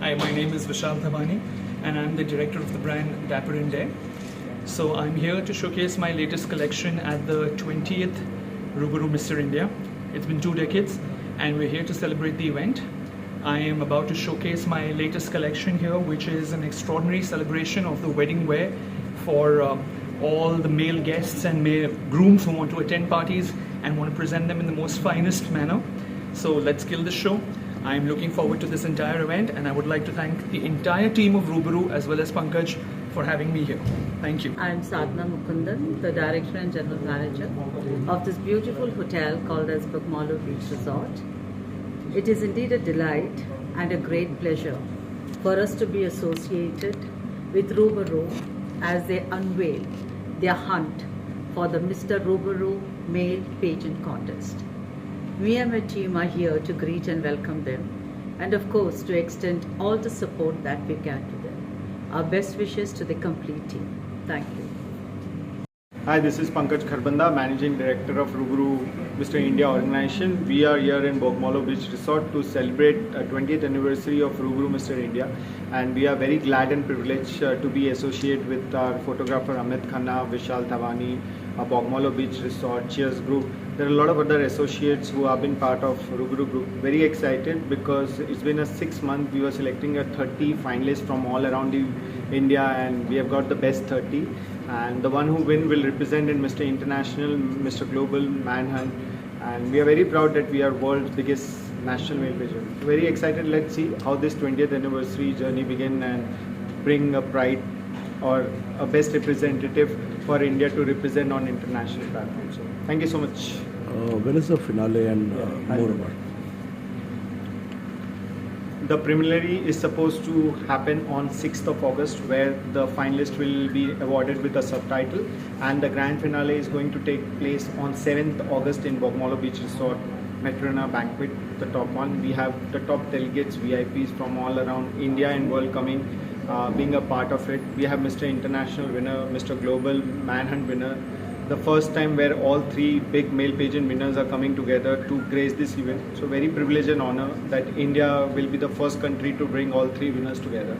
Hi, my name is Vishal Thavani and I'm the director of the brand Dapper and Dare. So I'm here to showcase my latest collection at the 20th Rubaru Mr. India. It's been 2 decades and we're here to celebrate the event. I am about to showcase my latest collection here, which is an extraordinary celebration of the wedding wear for all the male guests and male grooms who want to attend parties and want to present them in the most finest manner. So let's kill the show. I'm looking forward to this entire event and I would like to thank the entire team of Rubaru as well as Pankaj for having me here. Thank you. I'm Sadhna Mukundan, the Director and General Manager of this beautiful hotel called as Balo Beach Resort. It is indeed a delight and a great pleasure for us to be associated with Rubaru as they unveil their hunt for the Mr. Rubaru Male Pageant Contest. We and my team are here to greet and welcome them and of course to extend all the support that we can to them. Our best wishes to the complete team. Thank you. Hi, this is Pankaj Kanda, Managing Director of Rubaru Mr. India organization. We are here in Balo Beach Resort to celebrate 20th anniversary of Rubaru Mr. India, and we are very glad and privileged to be associated with our photographer Pankaj Kanda, Vishal Thavani, Balo Beach Resort, Cheers Group. There are a lot of other associates who have been part of Rubaru Group. Very excited because it's been a 6 month. We were selecting a 30 finalists from all around India and we have got the best 30. And the one who win will represent in Mr. International, Mr. Global, Manhunt. And we are very proud that we are world's biggest national male pageant. Very excited. Let's see how this 20th anniversary journey begin and bring a pride or a best representative for India to represent on international platforms. So, thank you so much. When is the finale and more about? The preliminary is supposed to happen on 6th of August, where the finalist will be awarded with a subtitle, and the grand finale is going to take place on 7th August in Balo Beach Resort, Metrona Banquet, the top one. We have the top delegates, VIPs from all around India and world coming, being a part of it. We have Mr. International winner, Mr. Global, Manhunt winner. The first time where all 3 big male pageant winners are coming together to grace this event. So very privileged and honor that India will be the first country to bring all 3 winners together.